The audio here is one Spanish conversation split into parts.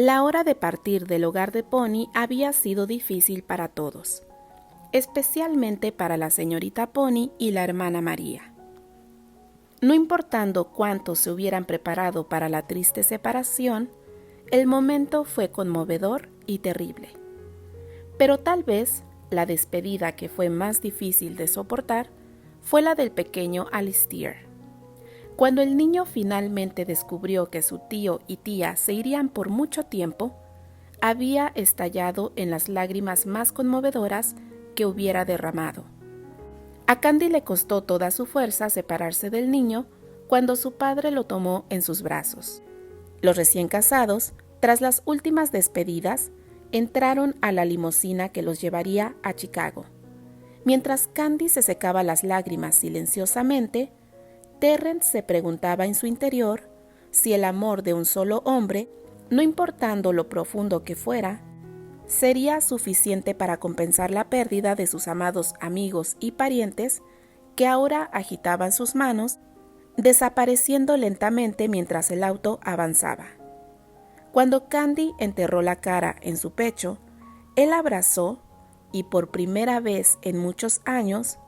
La hora de partir del hogar de Pony había sido difícil para todos, especialmente para la señorita Pony y la hermana María. No importando cuánto se hubieran preparado para la triste separación, el momento fue conmovedor y terrible. Pero tal vez la despedida que fue más difícil de soportar fue la del pequeño Alistair. Cuando el niño finalmente descubrió que su tío y tía se irían por mucho tiempo, había estallado en las lágrimas más conmovedoras que hubiera derramado. A Candy le costó toda su fuerza separarse del niño cuando su padre lo tomó en sus brazos. Los recién casados, tras las últimas despedidas, entraron a la limusina que los llevaría a Chicago. Mientras Candy se secaba las lágrimas silenciosamente, Terrence se preguntaba en su interior si el amor de un solo hombre, no importando lo profundo que fuera, sería suficiente para compensar la pérdida de sus amados amigos y parientes que ahora agitaban sus manos, desapareciendo lentamente mientras el auto avanzaba. Cuando Candy enterró la cara en su pecho, él abrazó y por primera vez en muchos años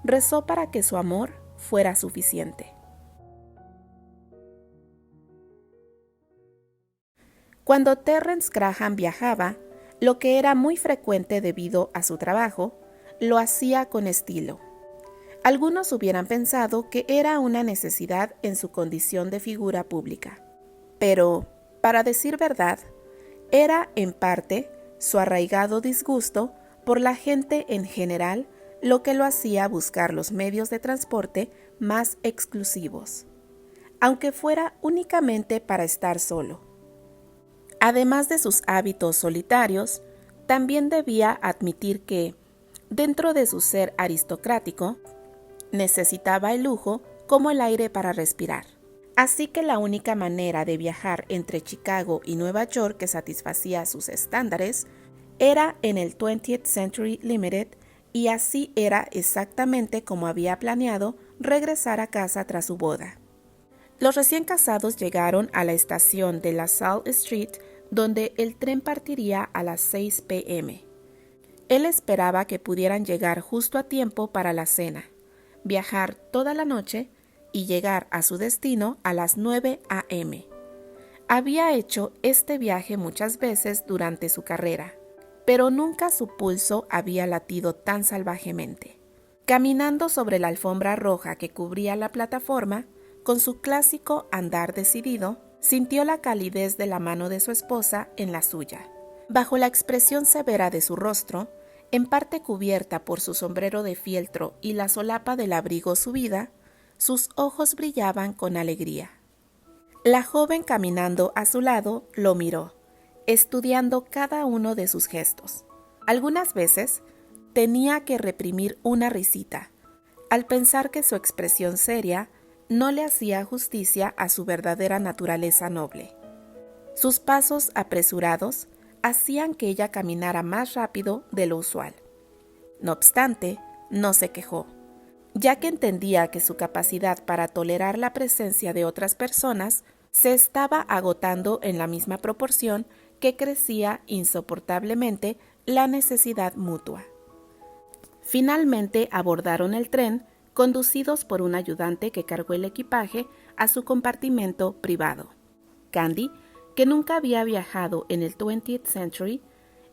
rezó para que su amor fuera suficiente. Cuando Terrence Graham viajaba, lo que era muy frecuente debido a su trabajo, lo hacía con estilo. Algunos hubieran pensado que era una necesidad en su condición de figura pública, pero, para decir verdad, era en parte su arraigado disgusto por la gente en general lo que lo hacía buscar los medios de transporte más exclusivos, aunque fuera únicamente para estar solo. Además de sus hábitos solitarios, también debía admitir que, dentro de su ser aristocrático, necesitaba el lujo como el aire para respirar. Así que la única manera de viajar entre Chicago y Nueva York que satisfacía sus estándares era en el 20th Century Limited, y así era exactamente como había planeado regresar a casa tras su boda. Los recién casados llegaron a la estación de La Salle Street, donde el tren partiría a las 6 p.m. Él esperaba que pudieran llegar justo a tiempo para la cena, viajar toda la noche y llegar a su destino a las 9 a.m. Había hecho este viaje muchas veces durante su carrera, pero nunca su pulso había latido tan salvajemente. Caminando sobre la alfombra roja que cubría la plataforma, con su clásico andar decidido, sintió la calidez de la mano de su esposa en la suya. Bajo la expresión severa de su rostro, en parte cubierta por su sombrero de fieltro y la solapa del abrigo subida, sus ojos brillaban con alegría. La joven caminando a su lado lo miró, estudiando cada uno de sus gestos. Algunas veces tenía que reprimir una risita, al pensar que su expresión seria no le hacía justicia a su verdadera naturaleza noble. Sus pasos apresurados hacían que ella caminara más rápido de lo usual. No obstante, no se quejó, ya que entendía que su capacidad para tolerar la presencia de otras personas se estaba agotando en la misma proporción que crecía insoportablemente la necesidad mutua. Finalmente abordaron el tren, conducidos por un ayudante que cargó el equipaje a su compartimento privado. Candy, que nunca había viajado en el 20th Century,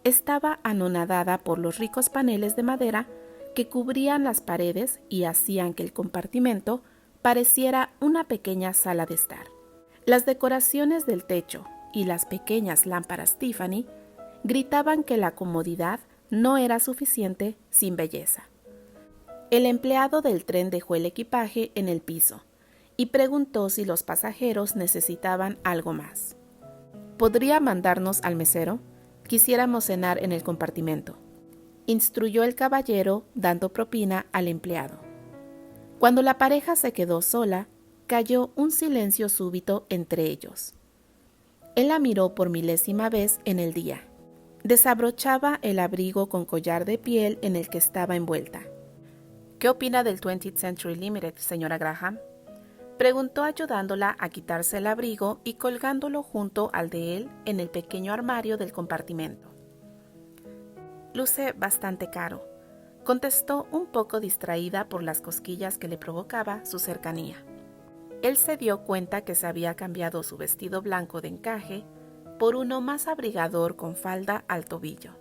estaba anonadada por los ricos paneles de madera que cubrían las paredes y hacían que el compartimento pareciera una pequeña sala de estar. Las decoraciones del techo y las pequeñas lámparas Tiffany gritaban que la comodidad no era suficiente sin belleza. El empleado del tren dejó el equipaje en el piso y preguntó si los pasajeros necesitaban algo más. ¿Podría mandarnos al mesero? Quisiéramos cenar en el compartimento, instruyó el caballero dando propina al empleado. Cuando la pareja se quedó sola, cayó un silencio súbito entre ellos. Él la miró por milésima vez en el día. Desabrochaba el abrigo con collar de piel en el que estaba envuelta. ¿Qué opina del 20th Century Limited, señora Graham? Preguntó ayudándola a quitarse el abrigo y colgándolo junto al de él en el pequeño armario del compartimento. Luce bastante caro, contestó un poco distraída por las cosquillas que le provocaba su cercanía. Él se dio cuenta que se había cambiado su vestido blanco de encaje por uno más abrigador con falda al tobillo.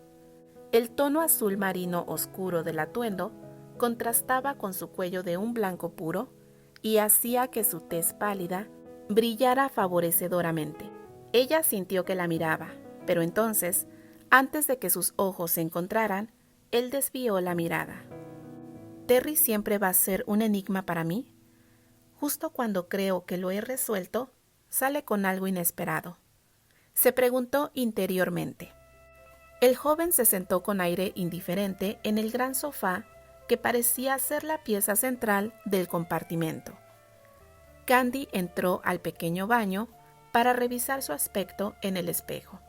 El tono azul marino oscuro del atuendo contrastaba con su cuello de un blanco puro y hacía que su tez pálida brillara favorecedoramente. Ella sintió que la miraba, pero entonces, antes de que sus ojos se encontraran, él desvió la mirada. ¿Terry siempre va a ser un enigma para mí? Justo cuando creo que lo he resuelto, sale con algo inesperado. Se preguntó interiormente. El joven se sentó con aire indiferente en el gran sofá que parecía ser la pieza central del compartimento. Candy entró al pequeño baño para revisar su aspecto en el espejo.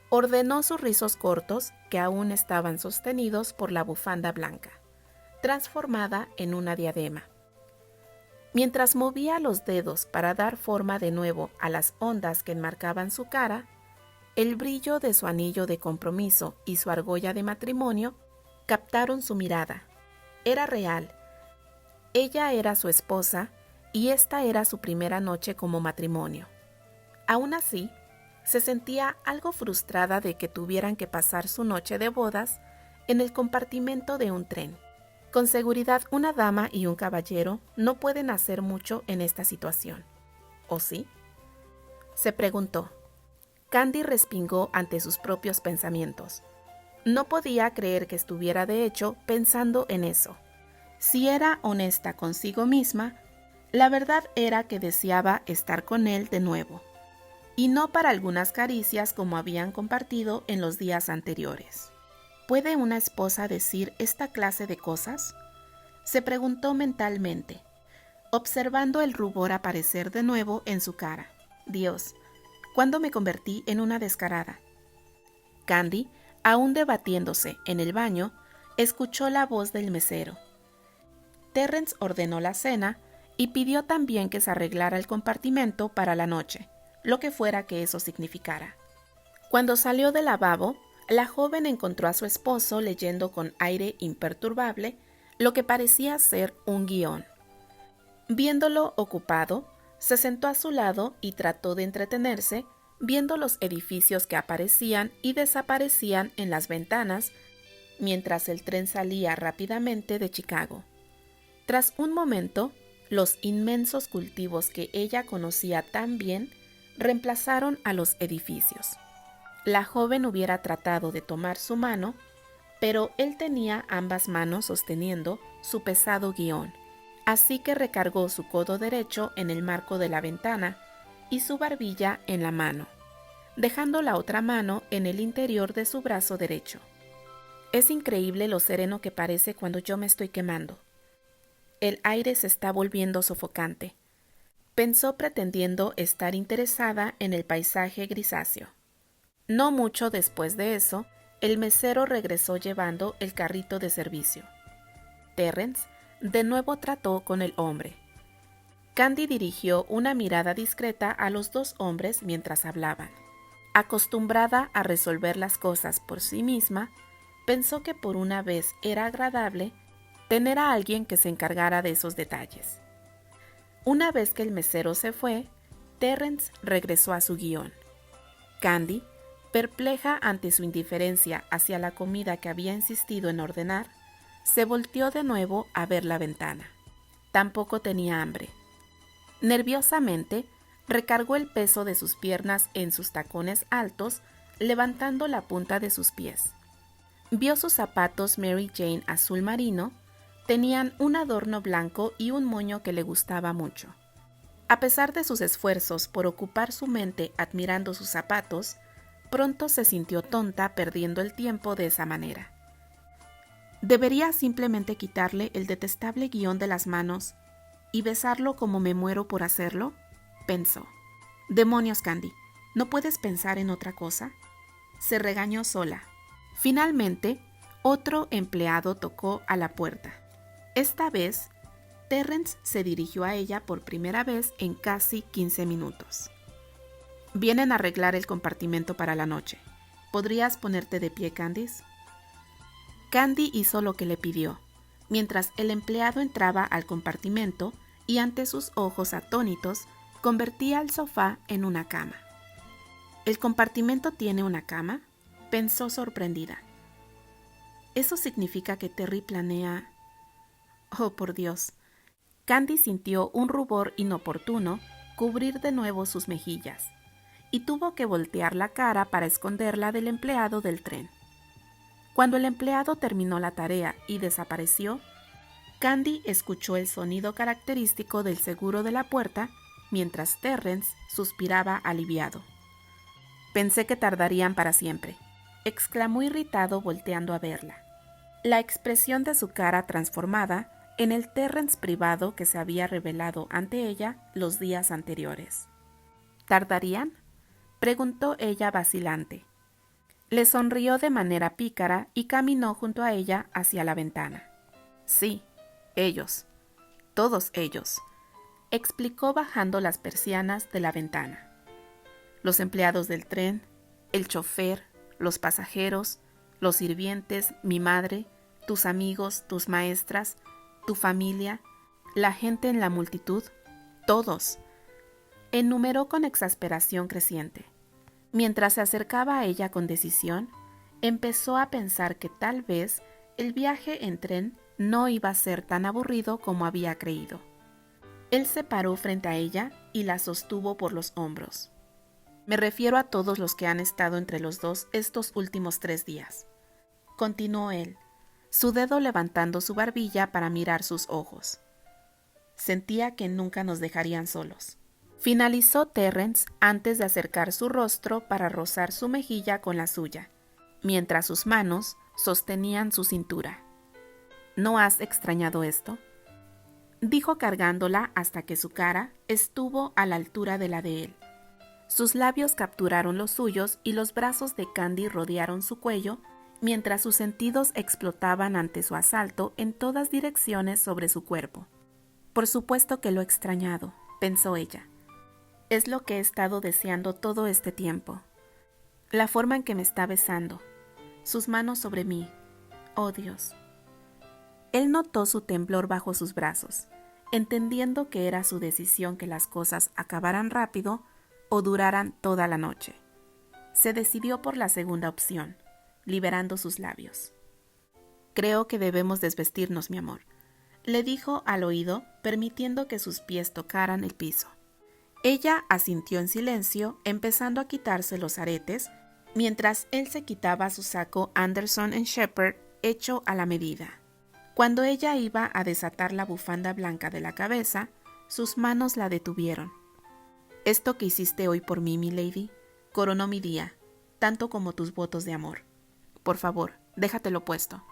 Ordenó sus rizos cortos, que aún estaban sostenidos por la bufanda blanca, transformada en una diadema. Mientras movía los dedos para dar forma de nuevo a las ondas que enmarcaban su cara, el brillo de su anillo de compromiso y su argolla de matrimonio captaron su mirada. Era real. Ella era su esposa y esta era su primera noche como matrimonio. Aún así, se sentía algo frustrada de que tuvieran que pasar su noche de bodas en el compartimento de un tren. Con seguridad, una dama y un caballero no pueden hacer mucho en esta situación. ¿O sí? Se preguntó. Candy respingó ante sus propios pensamientos. No podía creer que estuviera de hecho pensando en eso. Si era honesta consigo misma, la verdad era que deseaba estar con él de nuevo, y no para algunas caricias como habían compartido en los días anteriores. ¿Puede una esposa decir esta clase de cosas? Se preguntó mentalmente, observando el rubor aparecer de nuevo en su cara. Dios, ¿cuándo me convertí en una descarada? Candy, aún debatiéndose en el baño, escuchó la voz del mesero. Terrence ordenó la cena y pidió también que se arreglara el compartimento para la noche, lo que fuera que eso significara. Cuando salió del lavabo, la joven encontró a su esposo leyendo con aire imperturbable lo que parecía ser un guión. Viéndolo ocupado, se sentó a su lado y trató de entretenerse viendo los edificios que aparecían y desaparecían en las ventanas mientras el tren salía rápidamente de Chicago. Tras un momento, los inmensos cultivos que ella conocía tan bien reemplazaron a los edificios. La joven hubiera tratado de tomar su mano, pero él tenía ambas manos sosteniendo su pesado guión, así que recargó su codo derecho en el marco de la ventana y su barbilla en la mano, dejando la otra mano en el interior de su brazo derecho. Es increíble lo sereno que parece cuando yo me estoy quemando. El aire se está volviendo sofocante, pensó pretendiendo estar interesada en el paisaje grisáceo. No mucho después de eso, el mesero regresó llevando el carrito de servicio. Terrence de nuevo trató con el hombre. Candy dirigió una mirada discreta a los dos hombres mientras hablaban. Acostumbrada a resolver las cosas por sí misma, pensó que por una vez era agradable tener a alguien que se encargara de esos detalles. Una vez que el mesero se fue, Terrence regresó a su guión. Candy, perpleja ante su indiferencia hacia la comida que había insistido en ordenar, se volteó de nuevo a ver la ventana. Tampoco tenía hambre. Nerviosamente, recargó el peso de sus piernas en sus tacones altos, levantando la punta de sus pies. Vio sus zapatos Mary Jane azul marino, tenían un adorno blanco y un moño que le gustaba mucho. A pesar de sus esfuerzos por ocupar su mente admirando sus zapatos, pronto se sintió tonta perdiendo el tiempo de esa manera. ¿Debería simplemente quitarle el detestable guión de las manos y besarlo como me muero por hacerlo?, pensó. Demonios, Candy, ¿no puedes pensar en otra cosa? Se regañó sola. Finalmente, otro empleado tocó a la puerta. Esta vez, Terrence se dirigió a ella por primera vez en casi 15 minutos. Vienen a arreglar el compartimento para la noche. ¿Podrías ponerte de pie, Candice? Candy hizo lo que le pidió, mientras el empleado entraba al compartimento y ante sus ojos atónitos convertía el sofá en una cama. ¿El compartimento tiene una cama?, pensó sorprendida. ¿Eso significa que Terry planea...? Oh, por Dios. Candy sintió un rubor inoportuno cubrir de nuevo sus mejillas y tuvo que voltear la cara para esconderla del empleado del tren. Cuando el empleado terminó la tarea y desapareció, Candy escuchó el sonido característico del seguro de la puerta mientras Terrence suspiraba aliviado. «Pensé que tardarían para siempre», exclamó irritado volteando a verla. La expresión de su cara transformada en el Terrence privado que se había revelado ante ella los días anteriores. «¿Tardarían?», preguntó ella vacilante. Le sonrió de manera pícara y caminó junto a ella hacia la ventana. «Sí, ellos, todos ellos», explicó bajando las persianas de la ventana. «Los empleados del tren, el chofer, los pasajeros, los sirvientes, mi madre, tus amigos, tus maestras, tu familia, la gente en la multitud, todos», enumeró con exasperación creciente. Mientras se acercaba a ella con decisión, empezó a pensar que tal vez el viaje en tren no iba a ser tan aburrido como había creído. Él se paró frente a ella y la sostuvo por los hombros. «Me refiero a todos los que han estado entre los dos estos últimos 3 días», continuó él, su dedo levantando su barbilla para mirar sus ojos. «Sentía que nunca nos dejarían solos», finalizó Terrence antes de acercar su rostro para rozar su mejilla con la suya, mientras sus manos sostenían su cintura. «¿No has extrañado esto?», dijo cargándola hasta que su cara estuvo a la altura de la de él. Sus labios capturaron los suyos y los brazos de Candy rodearon su cuello, mientras sus sentidos explotaban ante su asalto en todas direcciones sobre su cuerpo. «Por supuesto que lo he extrañado», pensó ella. «Es lo que he estado deseando todo este tiempo. La forma en que me está besando, sus manos sobre mí. Oh, Dios». Él notó su temblor bajo sus brazos, entendiendo que era su decisión que las cosas acabaran rápido o duraran toda la noche. Se decidió por la segunda opción, liberando sus labios. «Creo que debemos desvestirnos, mi amor», le dijo al oído, permitiendo que sus pies tocaran el piso. Ella asintió en silencio, empezando a quitarse los aretes, mientras él se quitaba su saco Anderson & Shepherd hecho a la medida. Cuando ella iba a desatar la bufanda blanca de la cabeza, sus manos la detuvieron. «Esto que hiciste hoy por mí, mi lady, coronó mi día, tanto como tus votos de amor. Por favor, déjatelo puesto»,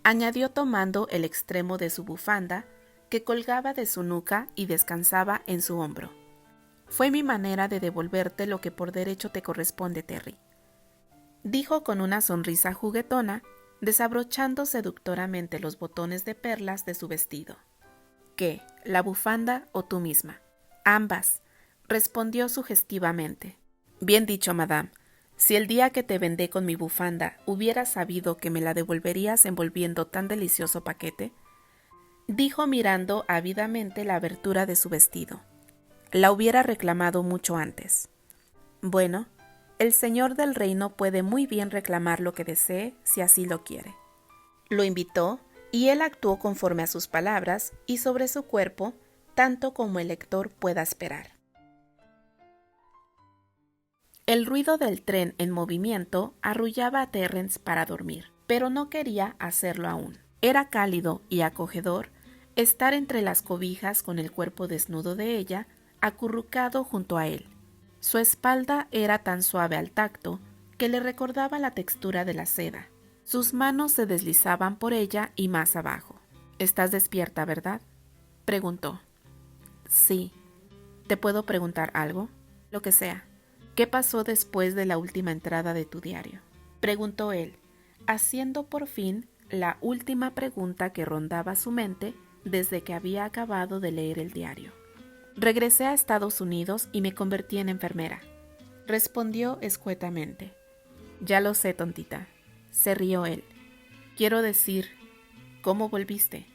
añadió tomando el extremo de su bufanda, que colgaba de su nuca y descansaba en su hombro. «Fue mi manera de devolverte lo que por derecho te corresponde, Terry», dijo con una sonrisa juguetona, desabrochando seductoramente los botones de perlas de su vestido. «¿Qué, la bufanda o tú misma?» «Ambas», respondió sugestivamente. «Bien dicho, madame. Si el día que te vendé con mi bufanda hubiera sabido que me la devolverías envolviendo tan delicioso paquete», dijo mirando ávidamente la abertura de su vestido. «La hubiera reclamado mucho antes». «Bueno, el señor del reino puede muy bien reclamar lo que desee si así lo quiere». Lo invitó y él actuó conforme a sus palabras y sobre su cuerpo, tanto como el lector pueda esperar. El ruido del tren en movimiento arrullaba a Terrence para dormir, pero no quería hacerlo aún. Era cálido y acogedor estar entre las cobijas con el cuerpo desnudo de ella, acurrucado junto a él. Su espalda era tan suave al tacto que le recordaba la textura de la seda. Sus manos se deslizaban por ella y más abajo. «¿Estás despierta, verdad?», preguntó. «Sí. ¿Te puedo preguntar algo?». «Lo que sea». «¿Qué pasó después de la última entrada de tu diario?», preguntó él, haciendo por fin la última pregunta que rondaba su mente desde que había acabado de leer el diario. Regresé a Estados Unidos y me convertí en enfermera, respondió escuetamente. Ya lo sé, tontita, se rió él. Quiero decir, ¿cómo volviste?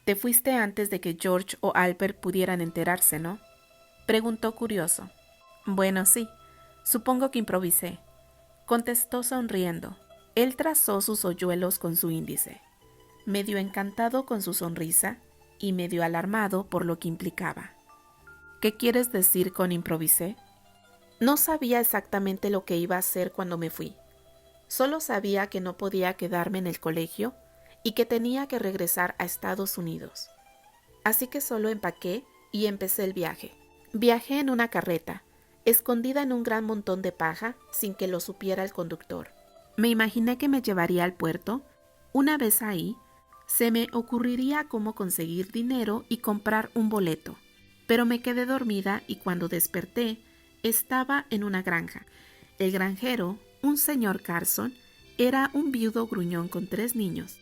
Te fuiste antes de que George o Albert pudieran enterarse, ¿no? Preguntó curioso. Bueno, sí, supongo que improvisé, contestó sonriendo. Él trazó sus hoyuelos con su índice, medio encantado con su sonrisa y medio alarmado por lo que implicaba. ¿Qué quieres decir con improvisé? No sabía exactamente lo que iba a hacer cuando me fui. Solo sabía que no podía quedarme en el colegio y que tenía que regresar a Estados Unidos. Así que solo empaqué y empecé el viaje. Viajé en una carreta, escondida en un gran montón de paja sin que lo supiera el conductor. Me imaginé que me llevaría al puerto. Una vez ahí, se me ocurriría cómo conseguir dinero y comprar un boleto. Pero me quedé dormida y cuando desperté, estaba en una granja. El granjero, un señor Carson, era un viudo gruñón con 3 niños.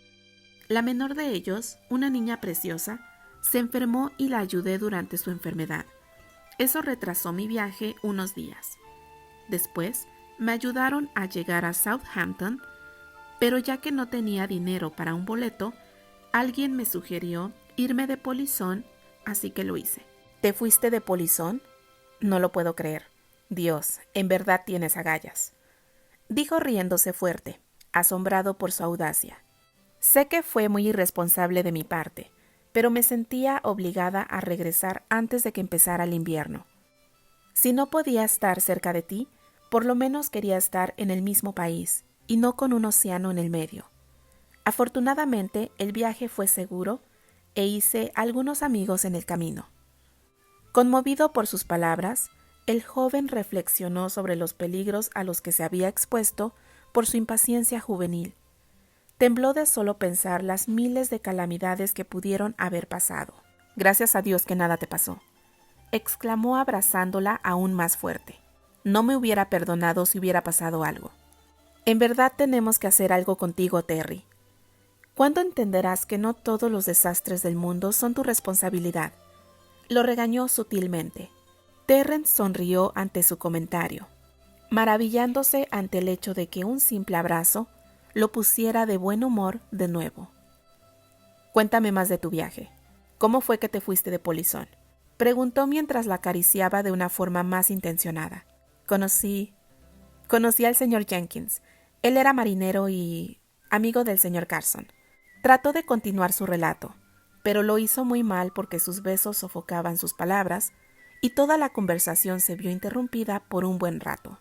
La menor de ellos, una niña preciosa, se enfermó y la ayudé durante su enfermedad. Eso retrasó mi viaje unos días. Después, me ayudaron a llegar a Southampton, pero ya que no tenía dinero para un boleto, alguien me sugirió irme de polizón, así que lo hice. ¿Te fuiste de polizón? No lo puedo creer. Dios, en verdad tienes agallas, dijo riéndose fuerte, asombrado por su audacia. Sé que fue muy irresponsable de mi parte, pero me sentía obligada a regresar antes de que empezara el invierno. Si no podía estar cerca de ti, por lo menos quería estar en el mismo país y no con un océano en el medio. Afortunadamente, el viaje fue seguro e hice algunos amigos en el camino. Conmovido por sus palabras, el joven reflexionó sobre los peligros a los que se había expuesto por su impaciencia juvenil. Tembló de solo pensar las miles de calamidades que pudieron haber pasado. Gracias a Dios que nada te pasó, exclamó abrazándola aún más fuerte. No me hubiera perdonado si hubiera pasado algo. En verdad tenemos que hacer algo contigo, Terry. ¿Cuándo entenderás que no todos los desastres del mundo son tu responsabilidad? Lo regañó sutilmente. Terrence sonrió ante su comentario, maravillándose ante el hecho de que un simple abrazo lo pusiera de buen humor de nuevo. Cuéntame más de tu viaje. ¿Cómo fue que te fuiste de polizón? Preguntó mientras la acariciaba de una forma más intencionada. Conocí al señor Jenkins. Él era marinero y amigo del señor Carson. Trató de continuar su relato, pero lo hizo muy mal porque sus besos sofocaban sus palabras y toda la conversación se vio interrumpida por un buen rato.